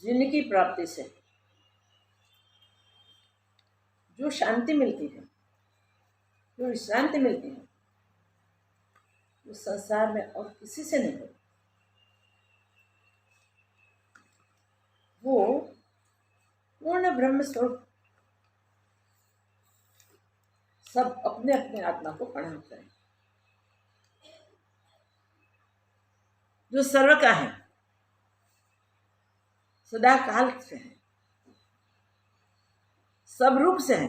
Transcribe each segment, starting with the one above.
जिनकी प्राप्ति से जो शांति मिलती है, जो विश्रांति मिलती है, वो संसार में और किसी से नहीं मिलती। वो पूर्ण ब्रह्म स्वरूप सब अपने अपने आत्मा को प्रणाम करें, जो सर्व का है, सदा काल से है, सब रूप से है,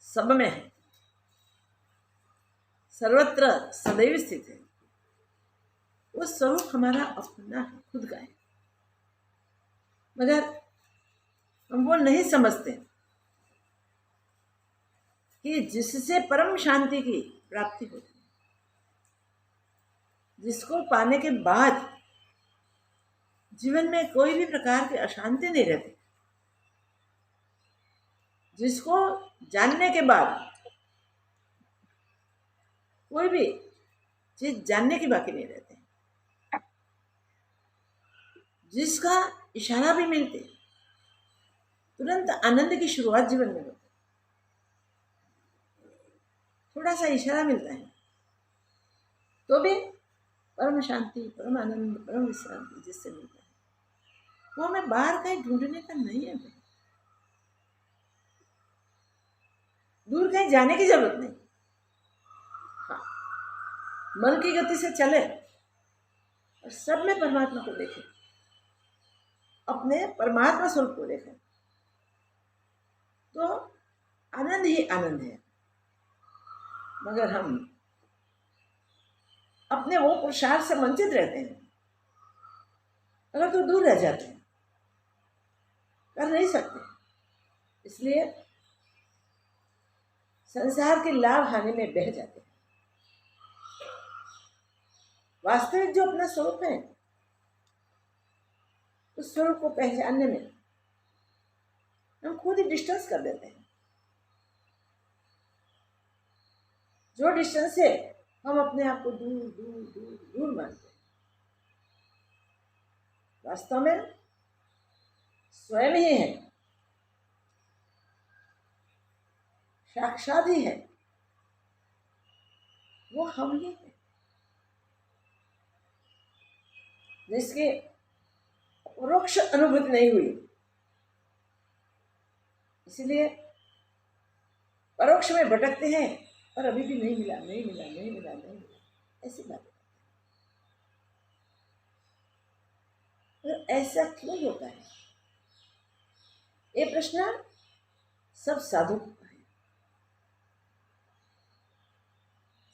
सब में है, सर्वत्र सदैव स्थित है। वो स्वरूप हमारा अपना है, खुद का है, मगर हम वो नहीं समझते कि जिससे परम शांति की प्राप्ति होती है, जिसको पाने के बाद जीवन में कोई भी प्रकार की अशांति नहीं रहती, जिसको जानने के बाद कोई भी चीज जानने की बाकी नहीं रहती, जिसका इशारा भी मिलते तुरंत आनंद की शुरुआत जीवन में होती। थोड़ा सा इशारा मिलता है तो भी परम शांति, परम आनंद, परम विश्रांति जिससे मिलता है, वो हमें बाहर कहीं ढूंढने का नहीं है, दूर कहीं जाने की जरूरत नहीं। हाँ, मन की गति से चले और सब में परमात्मा को देखें, अपने परमात्मा स्वरूप को देखें, तो आनंद ही आनंद है। मगर हम अपने वो पुरुषार्थ से वंचित रहते हैं, अगर तो दूर रह जाते हैं, कर नहीं सकते, इसलिए संसार के लाभ हानि में बह जाते हैं। वास्तविक जो अपना स्वरूप है, उस स्वरूप को पहचानने में हम खुद ही डिस्टेंस कर देते हैं। जो डिस्टेंस से हम अपने आप को दूर दूर दूर दूर मानते हैं, वास्तव में स्वयं ही है, साक्षात ही है, वो हम ही है, जिसकी परोक्ष अनुभूति नहीं हुई, इसलिए परोक्ष में भटकते हैं और अभी भी नहीं मिला, नहीं मिला, नहीं मिला, नहीं मिला, ऐसी बात है। तो ऐसा क्यों होता है, ये प्रश्न सब साधु का है,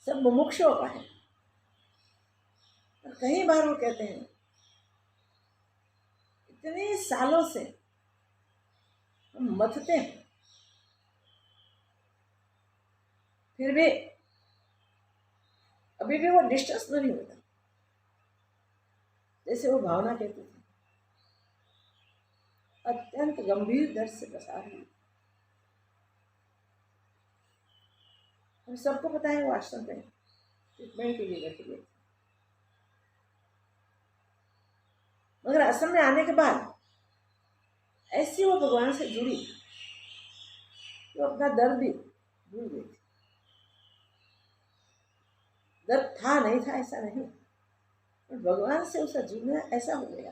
सब मुमुक्षुओं का है। और कई बार वो कहते हैं, इतने सालों से हम मथते हैं, फिर भी अभी भी वो डिस्टेंस नहीं होता। जैसे वो भावना कहती थी, अत्यंत गंभीर दर्द से पसार हुई। हम सबको पता है वो आश्रम में ट्रीटमेंट के लिए रखी गई, मगर आश्रम में आने के बाद ऐसी वो भगवान से जुड़ी तो अपना दर्द भी भूल गई थी। दर्द था नहीं था ऐसा नहीं, और भगवान से उसका जुड़ना ऐसा हो गया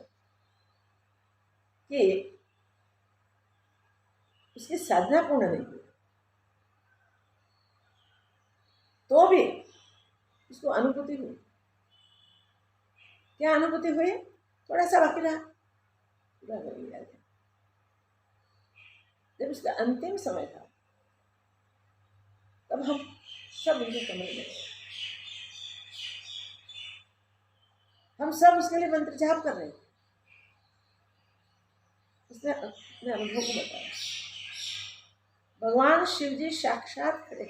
कि उसकी साधना पूर्ण नहीं हुई, तो भी उसको अनुभूति हुई। क्या अनुभूति हुई? थोड़ा सा बाकी रहा, पूरा कर लिया। जब उसका अंतिम समय था, तब हम सब उनको समझ गए। हम सब उसके लिए मंत्र जाप कर रहे थे। उसने अपने अनुभव को बताया। भगवान शिव जी साक्षात खड़े,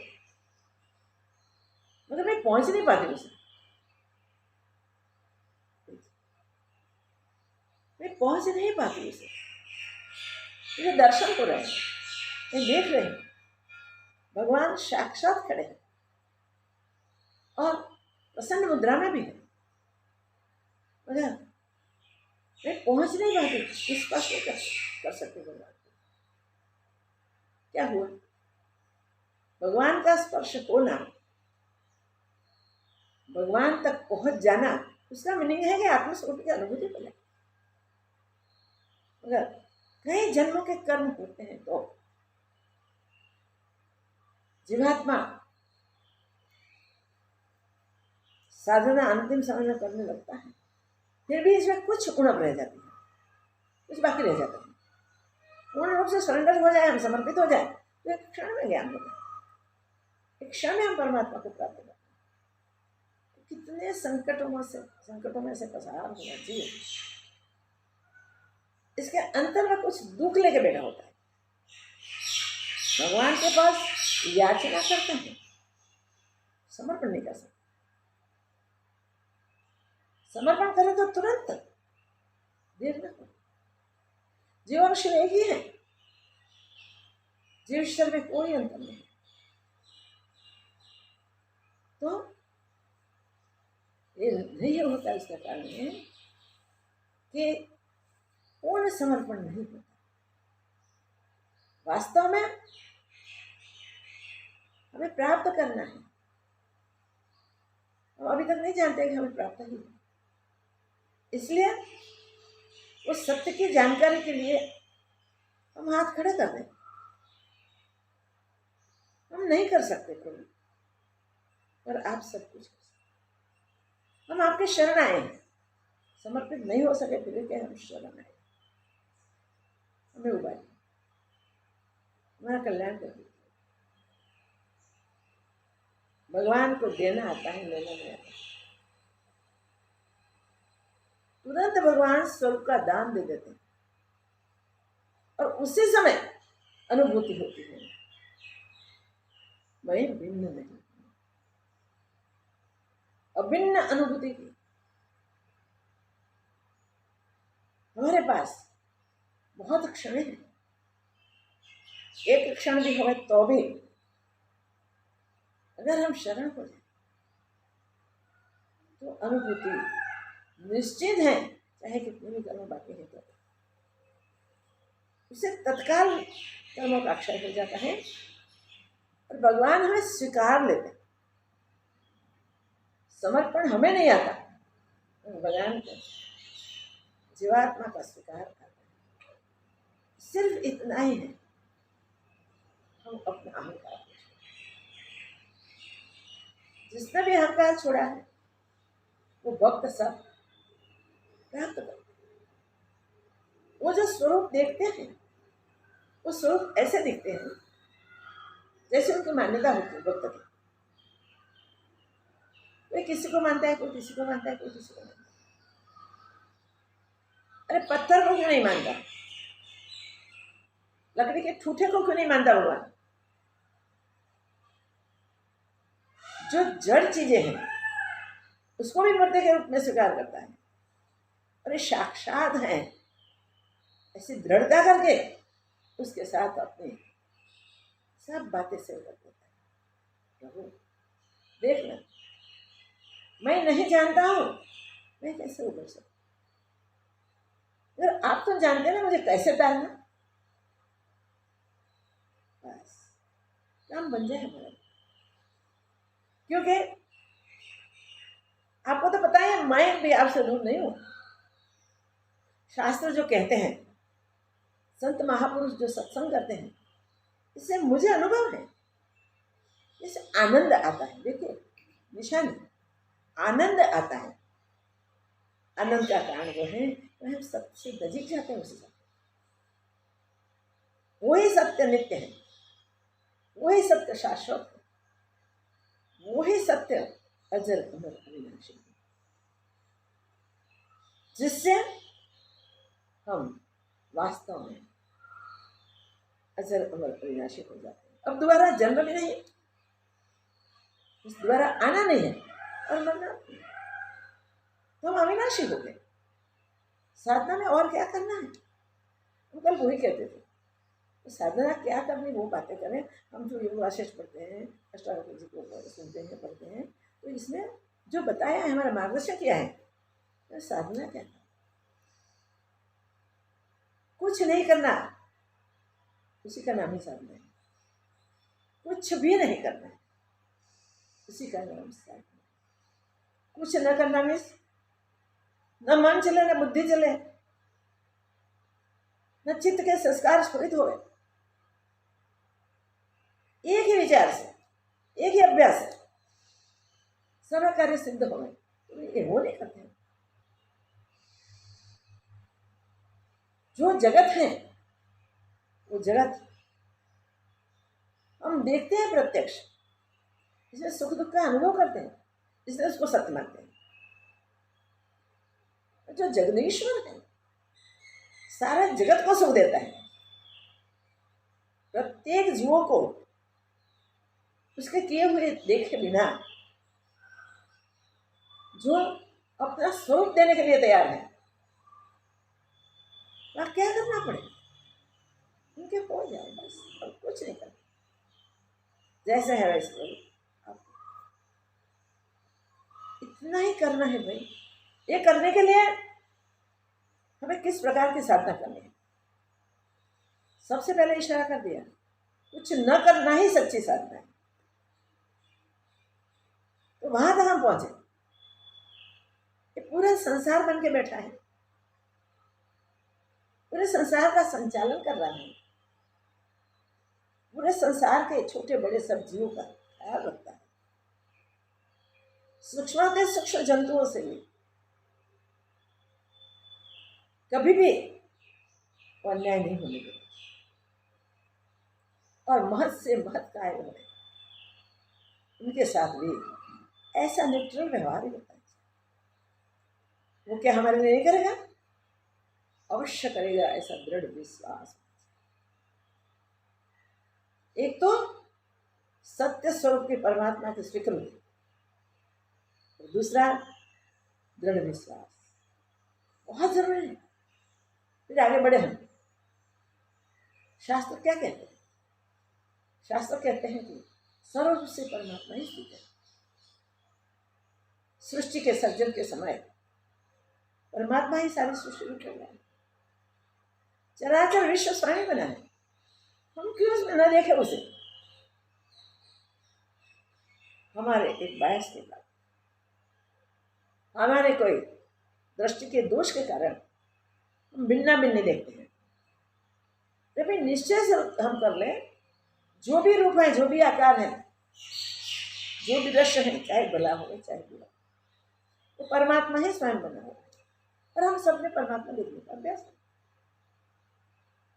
मगर मैं पहुंच नहीं पाती उसे, मैं पहुंच नहीं पाती उसे। मुझे दर्शन हो रहे हैं, मैं देख रही हूँ भगवान साक्षात खड़े हैं और प्रसन्न मुद्रा में भी है, मगर मैं पहुंच नहीं पाती, स्पर्श नहीं कर सकते भगवान को। क्या हुआ? भगवान का स्पर्श होना, भगवान तक पहुंच जाना, उसका मीनिंग है कि आत्मस्वरूप की अनुभूति मिले। अगर कई जन्मों के कर्म होते हैं तो जीवात्मा साधना अंतिम समय में करने लगता है, फिर भी इसमें कुछ उणप रह जाती है, कुछ बाकी रह जाता है। पूर्ण रूप से सरेंडर हो जाए, हम समर्पित हो जाए, तो एक क्षण में ज्ञान हो जाए, एक क्षण में हम परमात्मा को प्राप्त करते हैं। कितने संकटों में से पसार होना चाहिए, इसके अंतर में कुछ दुख लेके बैठा होता है। भगवान के पास याचना करते हैं, समर्पण नहीं कर सकते। समर्पण करें तो तुरंत, देर न हो। जीवन शिव एक ही है, जीव ईश्वर में कोई अंतर नहीं। तो ये नहीं होता, इसका कारण है कि पूर्ण समर्पण नहीं होता। वास्तव में हमें प्राप्त करना है, हम अभी तक नहीं जानते कि हमें प्राप्त ही है। इसलिए उस सत्य की जानकारी के लिए हम हाथ खड़े कर दें। हम नहीं कर सकते प्रभु, पर आप सब कुछ कर सकते। हम आपके शरण आए हैं, समर्पित नहीं हो सके फिर क्या हम शरण आए। हमें उबाइए, हमारा कल्याण कर दीजिए। भगवान को देना आता है, लेना नहीं आता। तुरंत भगवान स्वरूप का दान दे देते हैं और उसी समय अनुभूति होती है, वही भिन्न नहीं, अभिन्न अनुभूति की हमारे पास बहुत क्षण है। एक क्षण भी हो तो भी अगर हम शरण हो जाए तो अनुभूति निश्चित है, चाहे कितने भी कर्म बाकी है तो उसे तत्काल कर्मों का अक्षय हो जाता है और भगवान हमें स्वीकार लेते। समर्पण हमें नहीं आता, भगवान को जीवात्मा का स्वीकार करते हैं। सिर्फ इतना ही है, हम अपना अहंकार, जिसने भी अहंकार छोड़ा है वो भक्त सब प्राप्त कर। वो जो स्वरूप देखते हैं वो स्वरूप ऐसे दिखते हैं जैसे उनकी मान्यता होती है भक्त की। कोई किसी को मानता है, कोई किसी को मानता है, कोई किसी को मानता है। अरे पत्थर को क्यों नहीं मानता? लकड़ी के ठूठे को क्यों नहीं मानता भगवान? जो जड़ चीजें हैं उसको भी मूर्ति के रूप में स्वीकार करता है और ये साक्षात है, ऐसी दृढ़ता करके उसके साथ अपनी सब बातें शेयर कर देता है। प्रभु देखना, मैं नहीं जानता हूं, मैं कैसे उबर सकता? अगर आप तो जानते ना मुझे कैसे डालना, बस काम बन जाए हमारा। क्योंकि आपको तो पता है मैं भी आपसे दूर नहीं हूं। शास्त्र जो कहते हैं, संत महापुरुष जो सत्संग करते हैं, इससे मुझे अनुभव है, इससे आनंद आता है। देखिए निशानी, आनंद आता है। आनंद का कारण वो है तो हम सबसे नजीक जाते हैं। उसी वही सत्य नित्य है, वही सत्य शाश्वत है, वही सत्य अजर अमर अविनाशी है, जिससे हम वास्तव में अजर अमर अविनाशी हो जाते हैं। अब दोबारा जन्म भी नहीं, दोबारा आना नहीं है और मरना नहीं, तो हम अविनाशी हो गए। साधना में और क्या करना है? हम कल वही कहते थे, तो साधना क्या करनी वो बातें करें। हम जो योग आशीष पढ़ते हैं, अष्टावक्र जी को सुनते हैं, पढ़ते हैं, तो इसमें जो बताया है, हमारा मार्गदर्शन किया है, तो साधना क्या है? कुछ नहीं करना, उसी का नाम ही साधना है। कुछ भी नहीं करना है, उसी का नाम साधना। कुछ न करना मीन्स न मन चले, न बुद्धि चले, न चित्त के संस्कार स्फुरित हो, एक ही विचार से, एक ही अभ्यास से सर्व कार्य सिद्ध हो गए। तो ये वो नहीं करते। जो जगत है वो जगत हम देखते हैं प्रत्यक्ष, इसमें सुख दुख का अनुभव करते हैं, इसलिए उसको सत्य मानते हैं। जो जगदीश्वर है सारा जगत को सुख देता है, प्रत्येक जीवों को उसके किए हुए देखे बिना जो अपना स्वरूप देने के लिए तैयार है, वह क्या करना पड़े, उनके हो जाए बस, और कुछ नहीं करना। जैसे है वैसे इतना ही करना है भाई। ये करने के लिए हमें किस प्रकार की साधना करनी है, सबसे पहले इशारा कर दिया, कुछ न करना ही सच्ची साधना है। तो वहां तक हम पहुंचे। ये पूरा संसार बन के बैठा है, पूरे संसार का संचालन कर रहा है, पूरे संसार के छोटे बड़े सब जीवों का ख्याल रखता है, सूक्ष्म से सूक्ष्म जंतुओं से भी कभी भी अन्याय नहीं होने देगा, और महत से महत काय हो, उनके साथ भी ऐसा न्यूट्रल व्यवहार ही होता है। वो क्या हमारे लिए नहीं करेगा? अवश्य करेगा, ऐसा दृढ़ विश्वास। एक तो सत्य स्वरूप के परमात्मा की स्वीकृति, और दूसरा दृढ़ विश्वास, बहुत जरूरी है। फिर आगे बढ़े हम। शास्त्र क्या कहते हैं? शास्त्र कहते हैं कि सर्वरूप से परमात्मा ही स्थित है। सृष्टि के सर्जन के समय परमात्मा ही सारी सृष्टि को कर रहा है, चराचर विश्व स्वयं बना है, हम क्यों उसमें न देखे उसे? हमारे एक बायस के कारण, हमारे कोई दृष्टि के दोष के कारण हम भिन्ना भिन्न देखते हैं। जब निश्चय से हम कर ले, जो भी रूप है, जो भी आकार है, जो भी दृश्य है, चाहे भला हो चाहे बुरा, वो परमात्मा ही स्वयं बना हुआ है, और हम सब में परमात्मा देखने का अभ्यास है।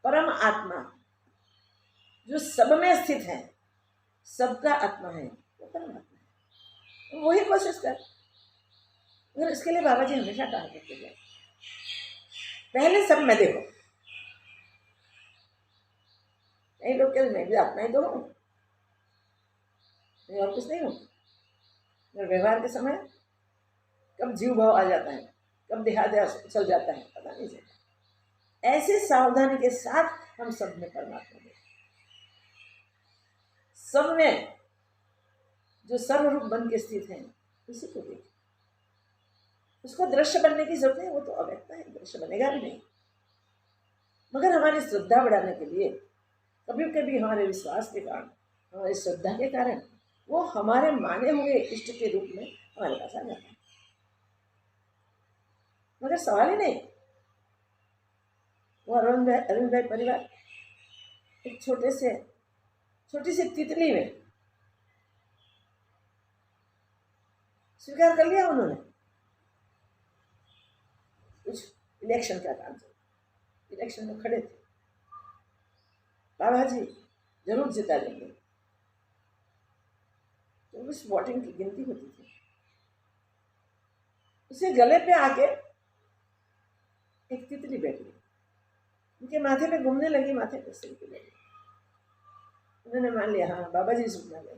परम आत्मा जो सब में स्थित है, सबका आत्मा है, वो परमात्मा है। वही कोशिश कर। और इसके लिए बाबा जी हमेशा कहा करते हैं, पहले सब में देखो। कई लोग कहते मैं भी आत्मा ही तो हूँ, मैं और कुछ नहीं हूँ। और व्यवहार के समय कब जीव भाव आ जाता है, कब देहाद्यास चल जाता है, पता नहीं चलता। ऐसे सावधानी के साथ हम सब में परमात्मा देखें, सब में जो सर्वरूप बन के स्थित है उसी को देखें। उसको दृश्य बनने की जरूरत है, वो तो अव्यक्त है, दृश्य बनेगा भी नहीं। मगर हमारी श्रद्धा बढ़ाने के लिए, कभी कभी हमारे विश्वास के कारण, हमारी श्रद्धा के कारण वो हमारे माने हुए इष्ट के रूप में हमारे पास आ जाता है। मगर सवाल ही नहीं। वो अरविंद भाई परिवार एक छोटी सी तितली में स्वीकार कर लिया उन्होंने। कुछ इलेक्शन का काम चल, इलेक्शन में खड़े थे, बाबा जी जरूर जिता लेंगे। तो उस वोटिंग की गिनती होती थी, उसे गले पे आके एक तितली बैठ गई, उनके माथे पे घूमने लगी, माथे पे सिर पे लगी। उन्होंने मान लिया, हाँ बाबा जी सुनना गए।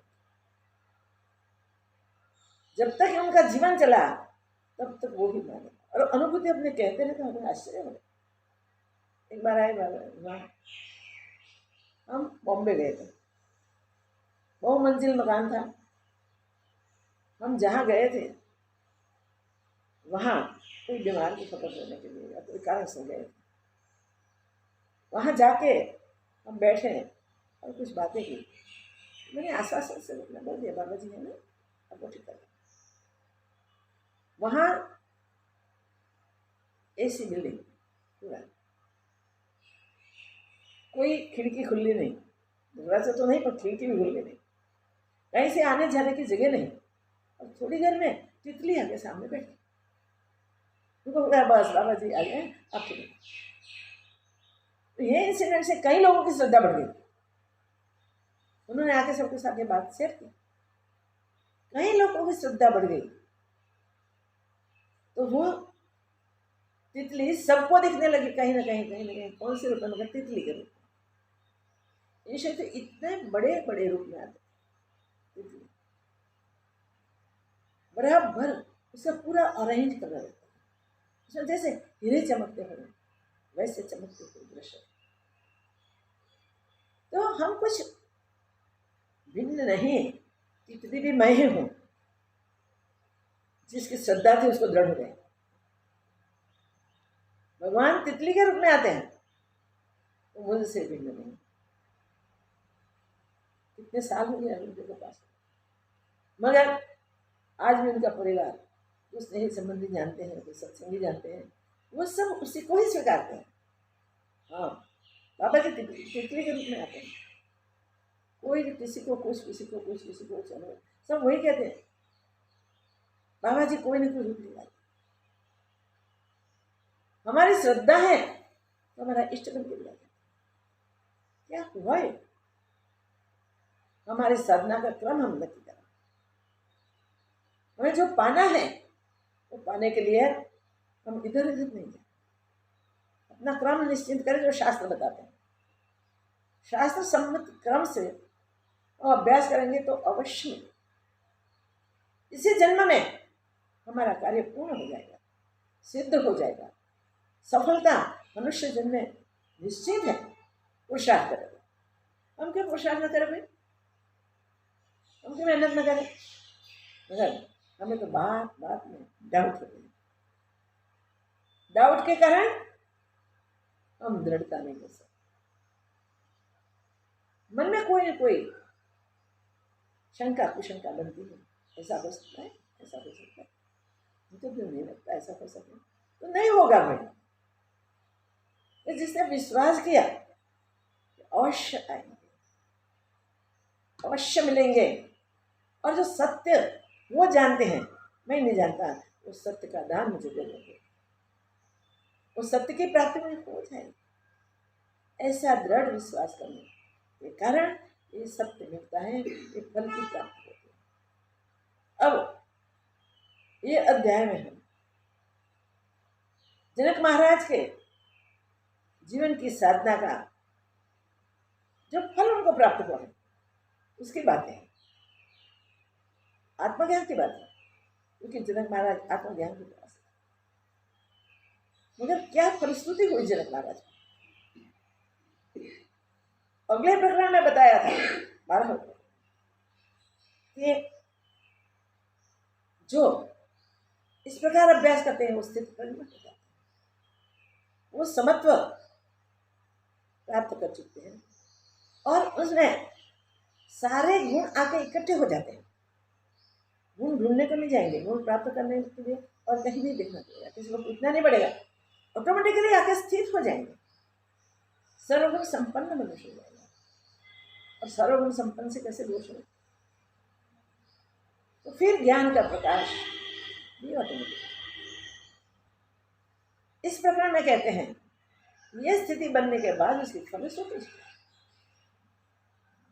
जब तक उनका जीवन चला तब तक वो ही माने, और अनुभूति अपने कहते रहे तो हमें आश्चर्य हो। एक बार आए बाबा वहाँ, हम बॉम्बे गए थे, बहुमंजिल मकान था। हम जहाँ गए थे वहाँ कोई बीमार की खबर लेने के लिए या कोई कारण से गए थे। वहाँ जाके हम बैठे और कुछ बातें की। मैंने आश्वासन से बोल दिया, बाबा जी है ना, अब वो ठीक है। वहाँ ऐसी बिल्डिंग पूरा, कोई खिड़की खुली नहीं, दरवाजा तो नहीं पर खिड़की भी खुली नहीं, कहीं से आने जाने की जगह नहीं। और थोड़ी देर में तितली आगे सामने बैठी। उनको बोला बस बाबा जी आ गए आप ठीक। तो ये इंसिडेंट से कई लोगों की श्रद्धा बढ़ गई। उन्होंने आके सबके साथ ये बात शेयर की, कई लोगों की श्रद्धा बढ़ गई। तो वो तितली सबको दिखने लगी कहीं ना कहीं, कहीं ना कहीं। कौन से रूप में? मगर तितली के रूप में। ईश्वर तो इतने बड़े बड़े रूप में आते, तितली बराबर उसका पूरा अरेंज कर रहा रहता है। उसमें जैसे हीरे चमकते हो वैसे चमकते हुए दृश्य। तो हम कुछ भिन्न नहीं, तितली भी मैं ही हूं। जिसकी श्रद्धा थी उसको दृढ़ हो गए। भगवान तितली के रूप में आते हैं, तो मुझसे भिन्न नहीं। कितने साल हो गए उनके पास, मगर आज भी उनका परिवार, जो स्नेही संबंधी जानते हैं, जो सत्संगी जानते हैं, वो सब उसी को ही स्वीकारते हैं। हाँ, बाबा जी तितली के रूप में आते हैं। कोई किसी को कुछ, किसी को कुछ, किसी को चलो, सब वही कहते हैं बाबा जी कोई ना कोई रूप निकालते। हमारी श्रद्धा है तो हमारा इष्ट बन के जाता है। क्या हुआ है? हमारी साधना का क्रम हम नक्की करें। हमें जो पाना है वो पाने के लिए हम इधर उधर नहीं जाए, अपना क्रम निश्चित करें जो शास्त्र बताते हैं। शास्त्र सम्मत क्रम से अभ्यास करेंगे तो अवश्य इसी जन्म में हमारा कार्य पूर्ण हो जाएगा, सिद्ध हो जाएगा। सफलता मनुष्य जन्म में निश्चित है। पुरुषार्थ करेगा। हम क्यों पुरुषार्थ न करें भाई? हम क्यों मेहनत न करें? मगर हमें तो बात बात में डाउट होते हैं। डाउट के कारण हम दृढ़ता नहीं कर सकते। मन में कोई न कोई शंका कुशंका बनती है, ऐसा हो सकता है, ऐसा हो सकता है, मुझे तो नहीं लगता ऐसा हो सकता, तो नहीं होगा भाई। जिसने विश्वास किया अवश्य आएंगे, अवश्य मिलेंगे। और जो सत्य वो जानते हैं, मैं नहीं जानता, उस सत्य का दान मुझे दे देंगे, उस सत्य की प्राप्ति में हो जाएगी। ऐसा दृढ़ विश्वास करने के कारण ये सत्य मिलता है, ये फल की प्राप्ति होती है। अब ये अध्याय में हम जनक महाराज के जीवन की साधना का जो फल उनको प्राप्त हुआ है उसकी बातें हैं, आत्मज्ञान की बात है। क्योंकि जनक महाराज आत्मज्ञान के पास, मगर क्या परिस्थिति हुई जनक महाराज की? अगले प्रकरण में बताया था 12 कि जो इस प्रकार अभ्यास करते हैं वो स्थिति परिणत हो जाते हैं, वो समत्व प्राप्त कर चुके हैं और उसमें सारे गुण आके इकट्ठे हो जाते हैं। गुण ढूंढने को नहीं जाएंगे, गुण प्राप्त करने के लिए और कहीं नहीं देखना पड़ेगा, किसी को पूछना नहीं पड़ेगा, ऑटोमेटिकली आके स्थित हो जाएंगे। सर्वगुण संपन्न मनुष्य हो जाएगा। और सर्वगुण संपन्न से कैसे दोष हो? तो फिर ज्ञान का प्रकाश भी ऑटोमेटिक। इस प्रकरण में कहते हैं ये स्थिति बनने के बाद उसकी फलश्रुति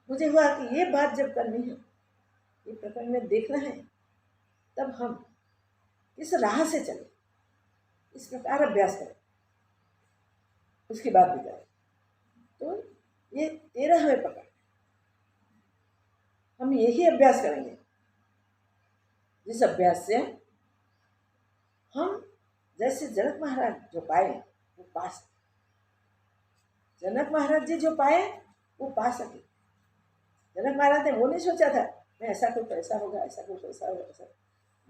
मुझे हुआ कि ये बात जब करनी है, ये प्रकरण में देखना है, तब हम किस राह से चले, इस प्रकार अभ्यास करें, उसकी बात भी करें। तो ये 13वें प्रकरण हम यही अभ्यास करेंगे जिस अभ्यास से हम जैसे जनक महाराज जो पाए वो पा सके। जनक महाराज जी जो पाए वो पा सके। जनक महाराज ने वो नहीं सोचा था मैं ऐसा कुछ ऐसा होगा, ऐसा कुछ ऐसा होगा, ऐसा।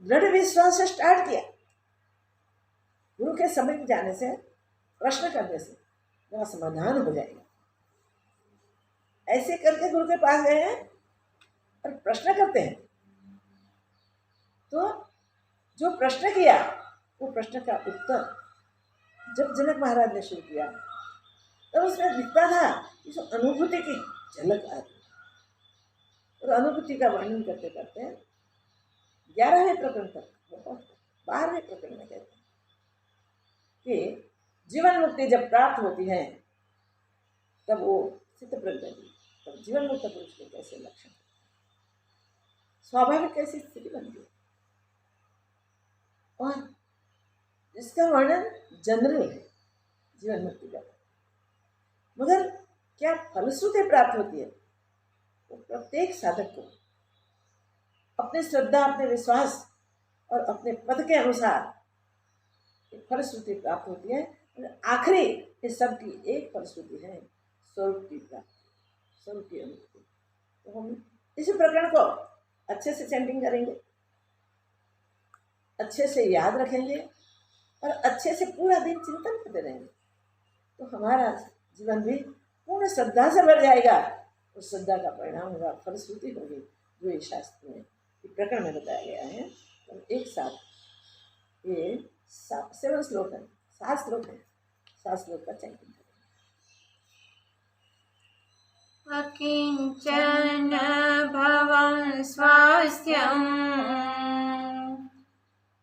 दृढ़ विश्वास से स्टार्ट किया, गुरु के समीप जाने से, प्रश्न करने से, मेरा समाधान हो जाएगा। ऐसे करके गुरु के पास गए हैं और प्रश्न करते हैं। तो जो प्रश्न किया वो प्रश्न का उत्तर जब जनक महाराज ने शुरू किया तब उसमें दिखता था कि जो अनुभूति की झलक आ रही। और अनुभूति का वर्णन करते करते 11वें प्रकरण तक, बहुत 12वें प्रकरण में कहते हैं कि जीवन मुक्ति जब प्राप्त होती है तब वो चित्त प्रज्ञा की, तब जीवन मुक्त पुरुष के कैसे लक्षण, स्वाभाविक कैसी स्थिति बनती है। और इसका वर्णन जनरल है जीवन मुक्ति का, मगर क्या फलश्रुति प्राप्त होती है वो प्रत्येक साधक को अपने श्रद्धा, अपने विश्वास और अपने पद के अनुसार एक फलश्रुति प्राप्त होती है। आखिरी इस सब की एक फलश्रुति है स्वरूप की प्राप्ति, स्वरूप की अनुभूति। तो हम इसी प्रकरण को अच्छे से चैंटिंग करेंगे, अच्छे से याद रखेंगे और अच्छे से पूरा दिन चिंतन करते रहेंगे तो हमारा जीवन भी पूर्ण श्रद्धा से भर जाएगा। उस श्रद्धा का परिणाम होगा, फलश्रुति होगी, जो ये शास्त्र में प्रकरण में बताया गया है। तो एक साथ ये 7 श्लोक है, 7 श्लोक है, 7 श्लोक का चैंटिंग करें। अकिंचन भवं स्वास्थ्यं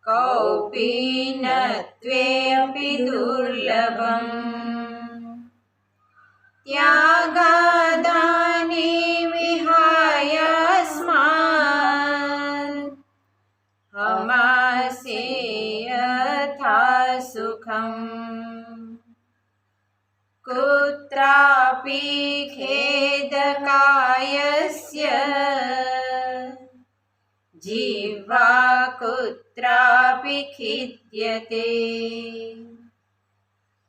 कोऽपि न त्वेऽपि दुर्लभम् त्यागादाने विहाय स्मात् हमासे यथा सुखम् कुत्रापि खेदकायस्य जिह्वा कुत्रापि खिद्यते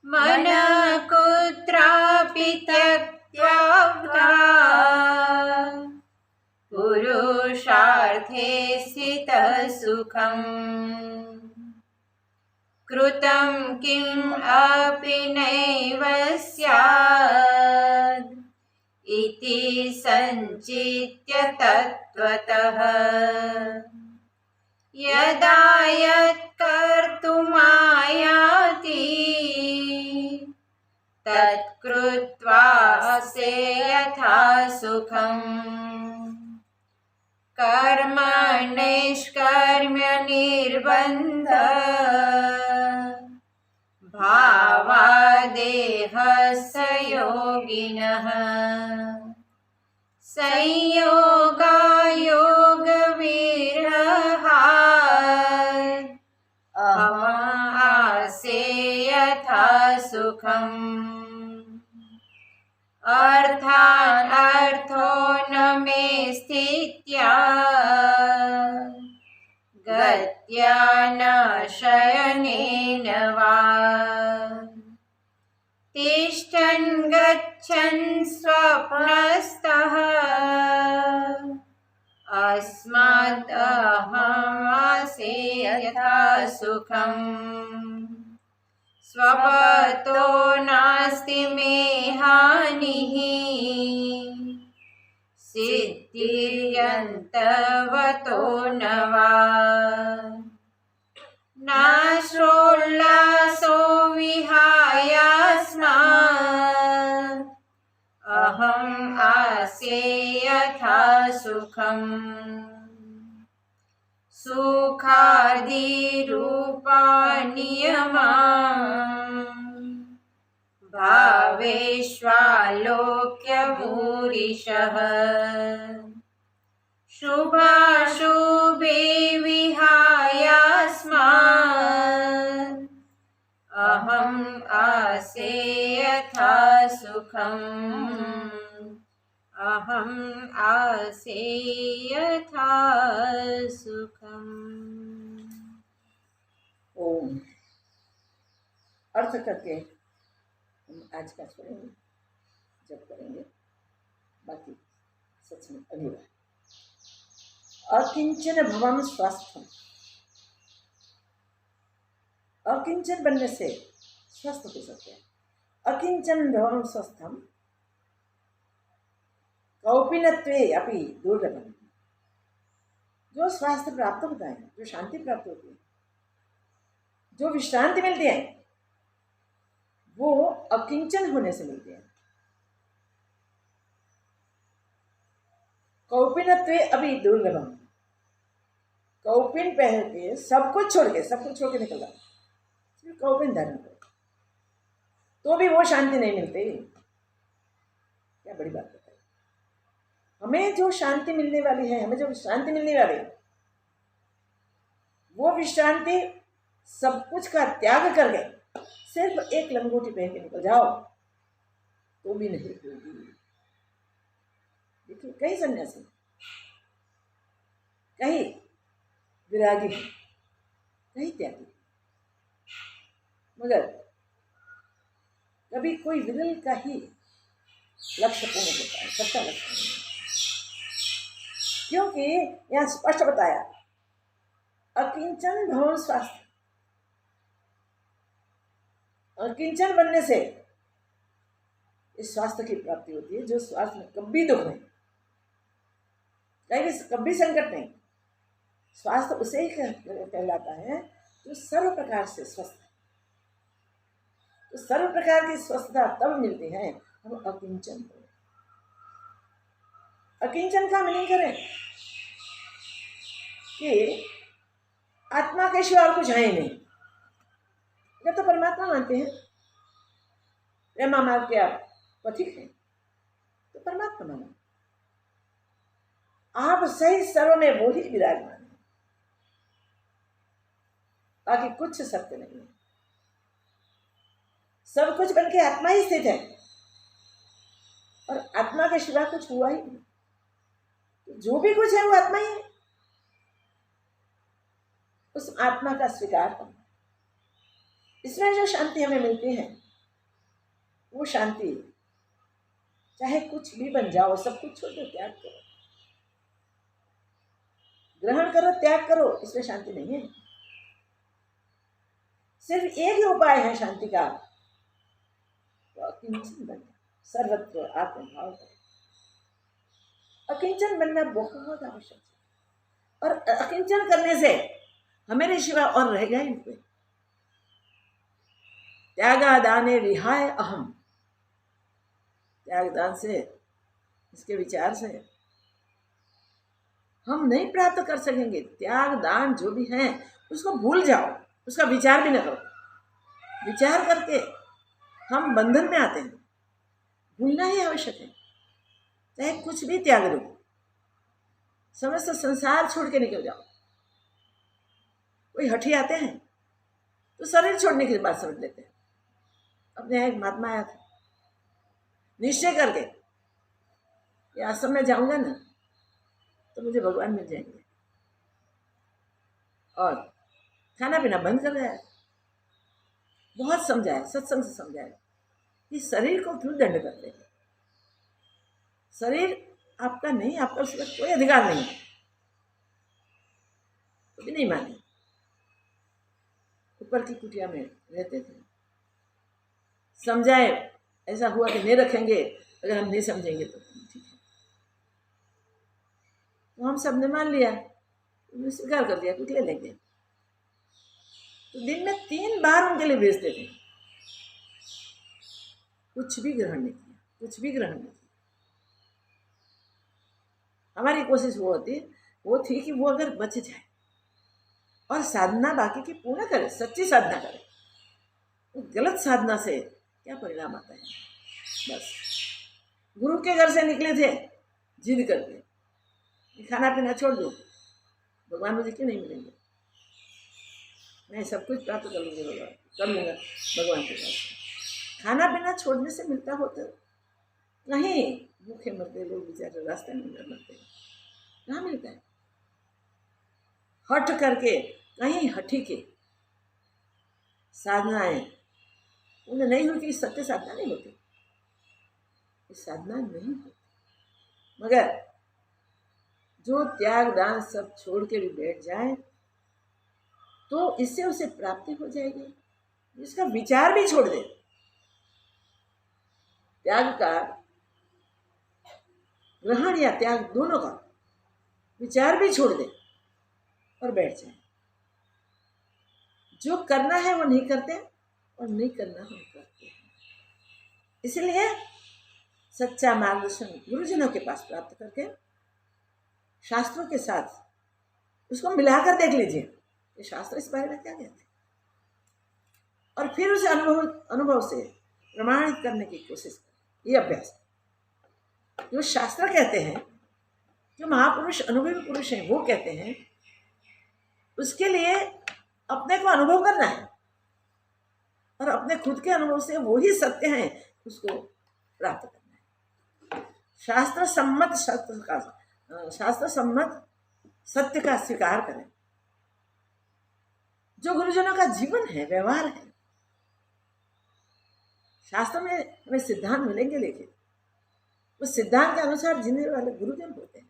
मनः कुत्रापि त्यक्त्वा पुरुषार्थे स्थितः सुखम् कृतं किम् अपि नैव स्यात् इति सञ्चित्य तत्त्वतः यदा यत्कर्तुमायाति तत्कृत्वा से यथा सुखम् कर्म नैष्कर्म्य निर्बन्ध भावादेहस्य योगिनः संयोगायोगविरहात् अहमासे यथा सुखम् अर्थान् अर्थो न मे स्थित्या गत्या न शयनेन वा तिष्ठन् गच्छन् स्वप्नस्तः अस्मात् अहमासे यथा सुखम् स्वपतो नास्ति मे हानिः सिद्धिर्यन्तवतो न वा नाश्रोल्लासो विहायास्मात् अहम् आसे यथा सुखम् सुखादिरूपा नियमा भावेष्वालोक्य भूरिशः शुभाशुभे विहायास्मात् अहम् आसे यथा सुखम् अहम् आसे यथा सुखम्। ओम अर्थ करके हम आज का छोड़ेंगे, जब करेंगे बाकी सत्संग अगली बार। अकिंचन भवम स्वस्थम, अकिंचन बनने से स्वस्थ हो सकते हैं। अकिंचन भवं स्वस्थम कौपिनत्वे अपि दुर्लभम। जो स्वास्थ्य प्राप्त होता है, जो शांति प्राप्त होती है, जो विश्रांति मिलती है, वो अकिंचन होने से मिलती है। कौपिनत्वे अपि दुर्लभम। कौपिन पहन के सब कुछ छोड़ के निकल रहा, सिर्फ कौपिन धारण कर, तो भी वो शांति नहीं मिलती। क्या बड़ी बात बताई। हमें जो शांति मिलने वाली है, हमें जो विश्रांति मिलने वाली है, वो विश्रांति सब कुछ का त्याग करके सिर्फ एक लंगोटी पहन के निकल जाओ तो भी नहीं होगी। देखिए, कई सन्यासी, कई विरागी, कई त्यागी, मगर कभी कोई विरल का ही लक्ष्य पूर्ण होता है, सबका लक्ष्य नहीं। क्योंकि यहाँ स्पष्ट बताया, अकिंचन भवं स्वास्थ्य। अकिंचन बनने से इस स्वास्थ्य की प्राप्ति होती है, जो स्वास्थ्य में कभी दुख नहीं, कभी संकट नहीं। स्वास्थ्य उसे ही कहलाता है जो सर्व प्रकार से स्वस्थ है। तो सर्व प्रकार की स्वस्थता तब मिलती है हम अकिंचन हो। अकिंचन का मीनिंग करें कि आत्मा के सिवा और कुछ है ही नहीं। जब तो परमात्मा मानते हैं, प्रेमा मार्ग के आप पथिक हैं, तो परमात्मा माना, आप सही सर्व में वो ही विराजमान है, बाकी कुछ सत्य नहीं है। सब कुछ बन के आत्मा ही स्थित है और आत्मा के सिवा कुछ हुआ ही नहीं। तो जो भी कुछ है वो आत्मा ही है। उस आत्मा का स्वीकार करना, इसमें जो शांति हमें मिलती है, वो शांति चाहे कुछ भी बन जाओ, सब कुछ छोड़ दो, त्याग करो, ग्रहण करो, त्याग करो, इसमें शांति नहीं है। सिर्फ एक ही उपाय है शांति का, तो अकिंचन बनना, सर्वत्र आत्मभाव करो। अकिंचन बनना बहुत आवश्यक है, और अकिंचन करने से हमें सिवा और रहेगा ही नहीं। त्यागादाने विहाय अहम। त्यागदान से, इसके विचार से हम नहीं प्राप्त कर सकेंगे। त्यागदान जो भी है उसको भूल जाओ, उसका विचार भी न करो। विचार करके हम बंधन में आते हैं। भूलना ही आवश्यक है, चाहे कुछ भी त्याग दो, समस्त संसार छोड़ के निकल जाओ। कोई हठी आते हैं तो शरीर छोड़ने की बात समझ लेते हैं। अपने यहाँ एक महात्मा आया था, निश्चय करके कि आश्रम में जाऊंगा ना तो मुझे भगवान मिल जाएंगे, और खाना पीना बंद कर रहा है। बहुत समझाया, सत्संग से समझाया कि शरीर को क्यों दंड करते हैं। शरीर आपका नहीं, आपका उसका कोई अधिकार नहीं है, तो भी नहीं माने। ऊपर की कुटिया में रहते थे, समझाए, ऐसा हुआ कि नहीं रखेंगे, अगर हम नहीं समझेंगे तो ठीक है। तो हम सब ने मान लिया, स्वीकार कर लिया, कुछ ले लेंगे। तो दिन में 3 बार उनके लिए भेजते थे, कुछ भी ग्रहण नहीं किया, कुछ भी ग्रहण नहीं किया। हमारी कोशिश वो थी कि वो अगर बच जाए और साधना बाकी की पूर्ण करे, सच्ची साधना करे। तो गलत साधना से क्या परिणाम आता है। बस गुरु के घर से निकले थे जिद करके, खाना पीना छोड़ दो, भगवान मुझे क्यों नहीं मिलेंगे, मैं सब कुछ प्राप्त कर लूँगा, भगवान के पास। खाना पीना छोड़ने से मिलता होता, नहीं भूखे मरते लोग बेचारे, रास्ते में मरते, कहाँ मिलता है। हठ करके कहीं हठी के साधनाएं उन्हें नहीं होती, सत्य साधना नहीं होती, साधना नहीं होती। मगर जो त्याग दान सब छोड़ के भी बैठ जाए तो इससे उसे प्राप्ति हो जाएगी। इसका विचार भी छोड़ दे, त्याग का, ग्रहण या त्याग दोनों का विचार भी छोड़ दे और बैठ जाए। जो करना है वो नहीं करते और नहीं करना हम करते हैं। इसलिए सच्चा मार्गदर्शन गुरुजनों के पास प्राप्त करके शास्त्रों के साथ उसको मिलाकर देख लीजिए कि शास्त्र इस बारे में क्या कहते हैं, और फिर उसे अनुभव से प्रमाणित करने की कोशिश करें। ये अभ्यास जो शास्त्र कहते हैं, जो महापुरुष अनुभवी पुरुष हैं वो कहते हैं, उसके लिए अपने को अनुभव करना है और अपने खुद के अनुभव से वो ही सत्य है उसको प्राप्त करना है। शास्त्र सम्मत सत्य का स्वीकार करें। जो गुरुजनों का जीवन है, व्यवहार है, शास्त्र में हमें सिद्धांत मिलेंगे, लेकिन उस सिद्धांत के अनुसार जीने वाले गुरुजन होते हैं।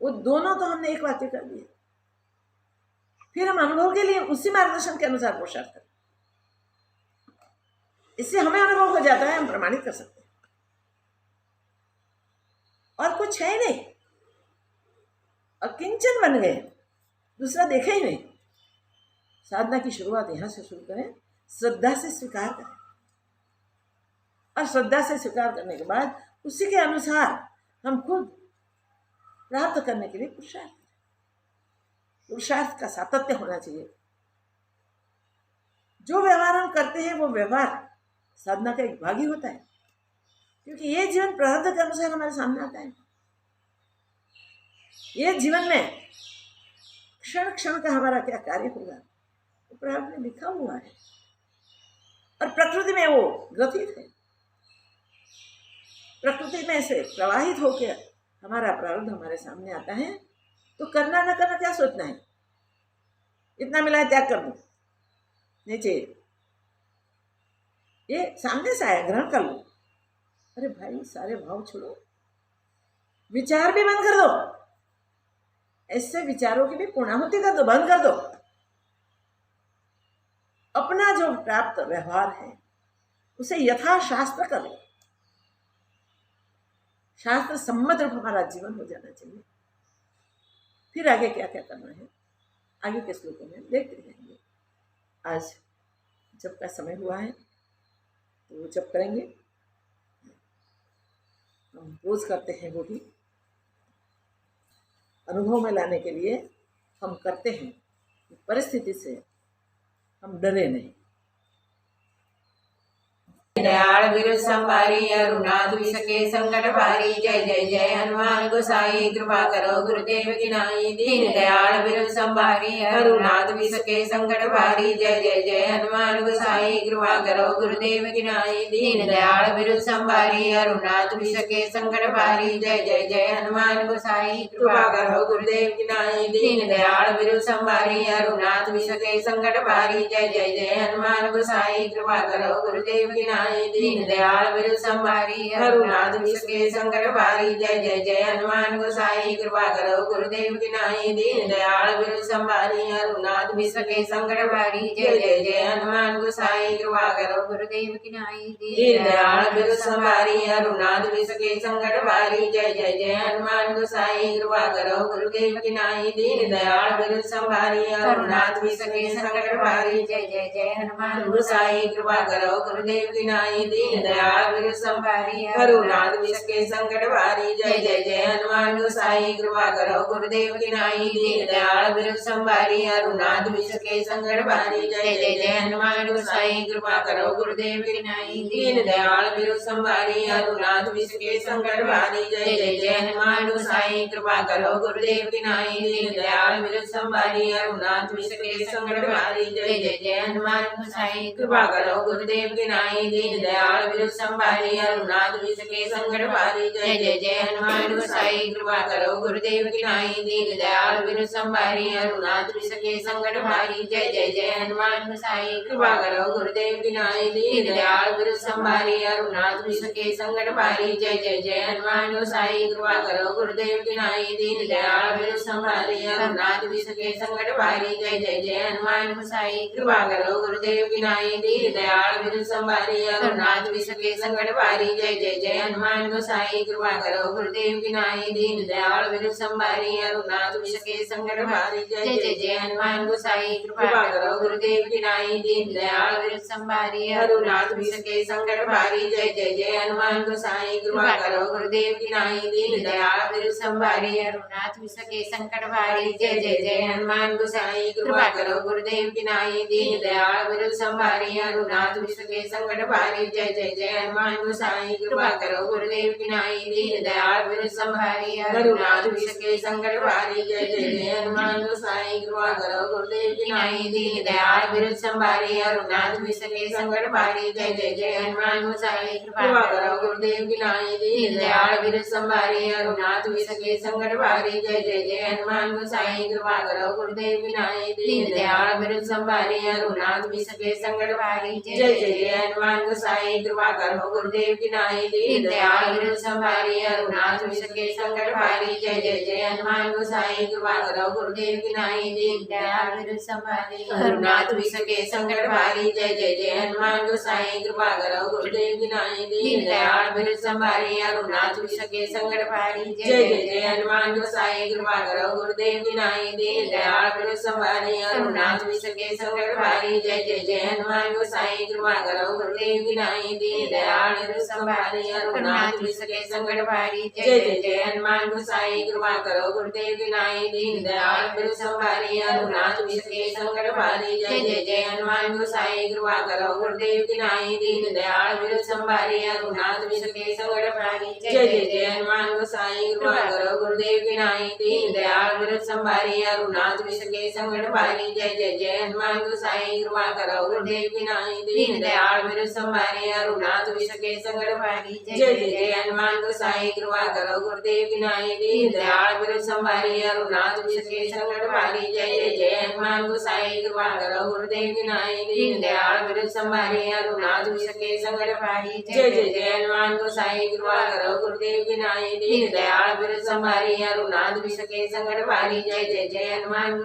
वो दोनों तो हमने एक वाक्य कर दिए, फिर हम अनुभव के लिए उसी मार्गदर्शन के अनुसार पुरुषार्थ करें। इससे हमें अनुभव हो जाता है, हम प्रमाणित कर सकते हैं। और कुछ है ही नहीं, अकिंचन बन गए, दूसरा देखा ही नहीं। साधना की शुरुआत यहां से शुरू करें, श्रद्धा से स्वीकार करें, और श्रद्धा से स्वीकार करने के बाद उसी के अनुसार हम खुद प्राप्त करने के लिए पुरुषार्थ का सातत्य होना चाहिए। जो व्यवहार हम करते हैं वो व्यवहार साधना का एक भाग ही होता है, क्योंकि ये जीवन प्रारब्ध के अनुसार हमारे सामने आता है। ये जीवन में क्षण क्षण का हमारा क्या कार्य होगा वो प्रारब्ध में लिखा हुआ है, और प्रकृति में वो ग्रथित है। प्रकृति में से प्रवाहित होकर हमारा प्रारब्ध हमारे सामने आता है, तो करना ना करना क्या सोचना है। इतना मिला है त्याग कर दो, नहीं चाहिए, ये सामने से आया ग्रहण कर लो। अरे भाई, सारे भाव छोड़ो, विचार भी बंद कर दो, ऐसे विचारों की भी पूर्णाहुति कर दो, बंद कर दो। अपना जो प्राप्त व्यवहार है उसे यथाशास्त्र करो, शास्त्र सम्मत रूप हमारा जीवन हो जाना चाहिए। फिर आगे क्या क्या करना है आगे के श्लोकों में देखते रहेंगे। आज जब का समय हुआ है तो वो जब करेंगे, हम रोज करते हैं, वो भी अनुभव में लाने के लिए हम करते हैं। परिस्थिति से हम डरे नहीं। दयाल विरु संभारी अरुणाध विसके संकट भारी, जय जय जय हनुमान गोसाई कृपा करो गुरुदेव की नाई। दीन दयाल विरु संभारी अरुणाध विसके संकट भारी, जय जय जय हनुमान गोसाई कृपा करो गुरुदेव की नाई। दीन दयाल विरु संभारी अरुणाध विसके संकट भारी, जय जय जय हनुमान गोसाई कृपा करो गुरुदेव की नाई। दीन दयाल विरु संभारी अरुणाध विसके संकट भारी, जय जय जय हनुमान गोसाई कृपा करो गुरुदेव की नाई। दीन दयाल विरु संभारी अरुणाध विसके संकट भारी, जय जय जय हनुमान गोसाई कृपा करो गुरुदेव की नाई। दीन दयाल विरु संभारी अरुणाध विसके संकट भारी, जय जय जय हनुमान गोसाई कृपा करो गुरुदेव की नाई। दीन दयाल विरु संभारी अरुणाध विसके संकट भारी, जय जय जय हनुमान गोसाई कृपा करो गुरुदेव की नाई। दीन दयाल विरु संभारी अरुणाध विसके संकट भारी, जय जय जय हनुमान गोसाई कृपा करो गुरुदेव की नाई। दीन दयाल विरु संभारी अरुणाध विसके संकट भारी, जय जय जय हनुमान गोसाई कृपा करो गुरुदेव की नाई। दीन दयाल विरु संभारी अरुणाध विसके संकट भारी, जय जय जय हनुमान गोसाई कृपा करो गुरुदेव की नाई। दीन दयाल विरु संभारी अरुणाध विसके संकट भारी, जय जय जय हनुमान गोसाई कृपा करो गुरुदेव की नाई। दीन दयाल विरु संभारी अरुणाध विसके संकट भारी, जय जय जय हनुमान गोसाई कृपा करो गुरुदेव की नाई। दीन दयाल विरु संभारी अरुणाध विसके संकट भारी, जय जय जय हनुमान गोसाई कृपा करो गुरुदेव की नाई। दीन दयाल विरु संभारी अरुणाध विसके संकट भारी, जय जय जय हनुमान गोसाई कृपा करो गुरुदेव की नाई। दीन दयाल विरु संभारी अरुणाध विसके संकट भारी, जय जय जय हनुमान गोसाई कृपा करो गुरुदेव की नाई। दीन दयाल विरु संभारी अरुणाध विसके संकट भारी, जय जय जय हनुमान गोसाई कृपा करो गुरुदेव की नाई। दीन दयाल विरु संभारी रघुनाथ विसके संकट भारी जय जय जय हनुमान गोसाई कृपा करो गुरुदेव की नाई दीन दयाल विरु संभारी रघुनाथ विसके संकट भारी जय जय जय हनुमान गोसाई कृपा करो गुरुदेव की नाई दीन दयाल विरु संभारी रघुनाथ विसके संकट भारी जय जय जय हनुमान गोसाई कृपा करो गुरुदेव की नाई दीन दयाल विरु संभारी रघुनाथ विसके संकट भारी जय जय जय हनुमान गोसाई कृपा करो गुरुदेव की नाई दीन दयाल विरु संभारी रघुनाथ विसके संकट भारी जय जय जय हनुमान गोसाई कृपा करो गुरुदेव की नाई दीन दयाल विरु संभारी रघुनाथ विसके संकट भारी जय जय जय हनुमान गोसाई कृपा करो गुरुदेव की नाई दीन दयाल विरु संभारी रघुनाथ विसके संकट भारी जय जय जय हनुमान गोसाई कृपा करो गुरुदेव की नाई दीन दयाल विरु संभारी रघुनाथ विसके संकट भारी जय जय जय हनुमान गोसाई कृपा करो गुरुदेव की नाई दीन दयाल विरु संभारी रघुनाथ विसके संकट भारी जय जय जय हनुमान गोसाई कृपा करो गुरुदेव की नाई दीन दयाल विरु संभारी रघुनाथ विसके संकट भारी जय जय जय हनुमान गोसाई कृपा करो गुरुदेव की नाई दीन दयाल विरु संभारी रघुनाथ विसके संकट भारी जय जय जय हनुमान गोसाई कृपा करो गुरुदेव की नाई दीन दयाल विरु संभारी रघुनाथ विसके संकट भारी जय जय जय हनुमान गोसाई कृपा करो गुरुदेव की नाई दीन दयाल विरु संभारी रघुनाथ विसके संकट भारी जय जय जय हनुमान गोसाई कृपा करो गुरुदेव की नाई दीन दयाल विरु संभारी रघुनाथ विसके संकट भारी जय जय जय हनुमान गोसाई कृपा करो गुरुदेव की नाई दीन दयाल विरु संभारी रघुनाथ विसके संकट भारी जय जय जय हनुमान गोसाई कृपा करो गुरुदेव की नाई दीन दयाल विरु संभारी रघुनाथ विसके संकट भारी जय जय जय हनुमान गोसाई कृपा करो गुरुदेव की नाई दीन दयाल विरु संभारी रघुनाथ विसके संकट भारी जय जय जय हनुमान गोसाई कृपा करो गुरुदेव की नाई दीन दयाल विरु संभारी रघुनाथ विसके संकट भारी जय जय जय हनुमान गोसाई कृपा करो गुरुदेव की नाई दीन दयाल विरु संभारी रघुनाथ विसके संकट भारी जय जय जय हनुमान गोसाई कृपा करो गुरुदेव की नाई दीन दयाल विरु संभारी रघुनाथ विसके संकट भारी जय जय जय हनुमान गोसाई कृपा करो गुरुदेव की नाई दीन दयाल विरु संभारी रघुनाथ विसके संकट भारी जय जय जय हनुमान गोसाई कृपा करो गुरुदेव की नाई दीन दयाल विरु संभारी रघुनाथ विसके संकट भारी जय जय जय हनुमान गोसाई कृपा करो गुरुदेव की नाई दीन दयाल विरु संभारी रघुनाथ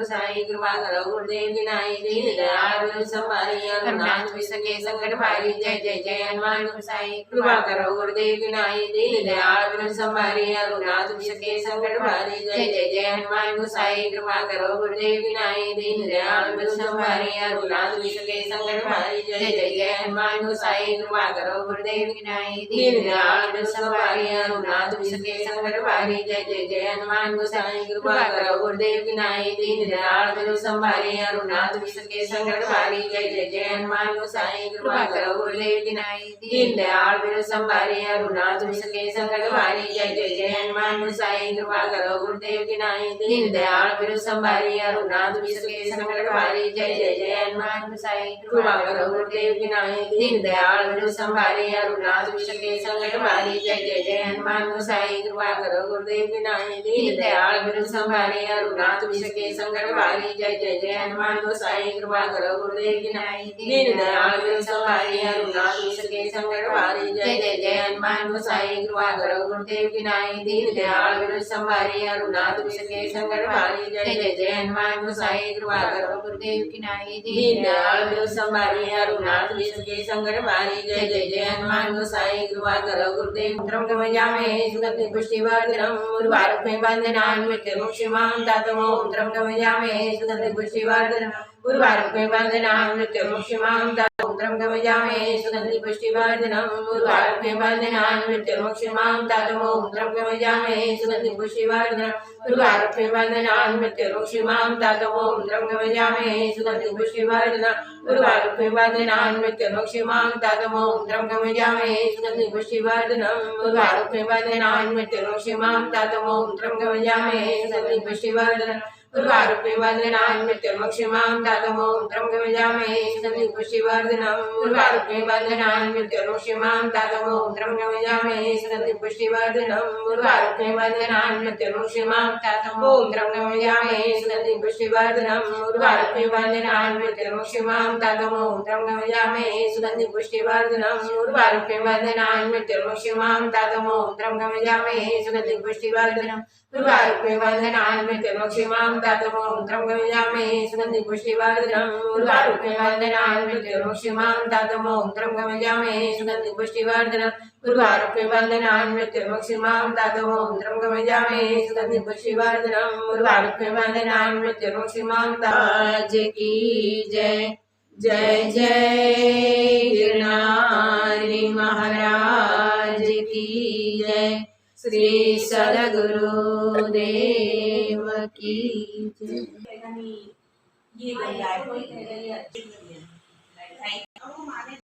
विसके संकट भारी जय जय जय हनुमान गोसाई कृपा करो गुरुदेव की नाई दीन दयाल विरु संभारी रघुनाथ विसके संकट भारी जय जय जय हनुमान गोसाई कृपा करो गुरुदेव की नाई दीन दयाल विरु संभारी रघुनाथ विसके संकट भारी जय जय जय हनुमान गोसाई कृपा करो गुरुदेव की नाई दीन दयाल विरु संभारी रघुनाथ विसके संकट भारी जय जय जय हनुमान गोसाई कृपा करो गुरुदेव की नाई दीन दयाल विरु संभारी रघुनाथ विसके संकट भारी जय जय जय हनुमान गोसाई कृपा करो गुरुदेव की नाई दीन दयाल विरु संभारी रघुनाथ विसके संकट भारी जय जय जय हनुमान गोसाई कृपा करो गुरुदेव की नाई दीन दयाल विरु संभारी रघुनाथ विसके संकट भारी जय जय जय हनुमान गोसाई कृपा करो गुरुदेव की नाई दीन दयाल विरु संभारी रघुनाथ विसके संकट भारी जय जय जय हनुमान गोसाई कृपा करो गुरुदेव की नाई दीन दयाल विरु संभारी रघुनाथ विसके संकट भारी जय जय जय हनुमान गोसाई कृपा करो गुरुदेव की नाई दीन दयाल विरु संभारी रघुनाथ विसके संकट भारी जय जय जय हनुमान गोसाई कृपा करो गुरुदेव की नाई दीन दयाल विरु संभारी रघुनाथ विसके संकट भारी जय जय जय हनुमान गोसाई कृपा करो गुरुदेव मंत्रम गमयामे सुगंधि पुष्टिवर्धनम उर्वारुकमे बंधनान् मृत्युर्मुक्षीमां तातमो मंत्रम गमयामे सुगंधि पुष्टिवर्धनम उर्वारुकमे बंधनान् मृत्युर्मुक्षीमां तातमो मंत्रम गमयामे सुगंधि पुष्टिवर्धनम उर्वारुकमे बंधनान् मृत्युर्मुक्षीमां तातमो मंत्रम गमयामे सुगंधि पुष्टिवर्धनम उर्वारुकमे बंधनान् मृत्युर्मुक्षीमां तातमो मंत्रम गमयामे सुगंधि पुष्टिवर्धनम उर्वारुकमे बंधनान् मृत्युर्मुक्षीमां तातमो मंत्रम गमयामे सुगंधि पुष्टिवर्धनम उर्वारुकमे बंधनान् मृत्युर्मुक्षीमां तातमो मंत्रम गमयामे सुगंधि पुष्टिवर्धनम उर्वारुकमे बंधनान् मृत्युर्मुक्षीमां तातमो मंत्रम गमयामे सुगंधि पुष्टिवर्धनम उर्वारुकमे बंधनान् मृत्युर्मुक्षीमां तातमो मंत्रम गमयामे सुगंधि पुष्टिवर्धनम उर्वारुकमे बंधनान् मृत्युर्मुक्षीमां तातमो मंत्रम गमयामे सुगंधि पुष्टिवर्धनम उर्वारुकमे बंधनान् मृत्युर्मुक्षीमां तातमो मंत्रम गमयामे सुगंधि पुष्टिवर्धनम उर्वारुकमे बंधनान् मृत्युर्मुक्षीमां तातमो मंत्रम गमयामे सुगंधि पुष्टिवर्धनम उर्वारुकमे बंधनान् मृत्युर्मुक्षीमां तातमोत्रं गमयामि सुगन्धि पुष्टिवर्धनम् उर्वारुके वन्दनान् मृत्युर्मुक्षिमां तातमोत्रं गमयामि सुगन्धि पुष्टिवर्धनम् उर्वारुके वन्दनान् मृत्युर्मुक्षिमां तातमोत्रं गमयामि सुगन्धि पुष्टिवर्धनम् उर्वारुके वन्दनान् मृत्युर्मुक्षिमां ताज की जय जय जय गिरनारी महाराज की जय श्री सद्गुरुदेव की जय।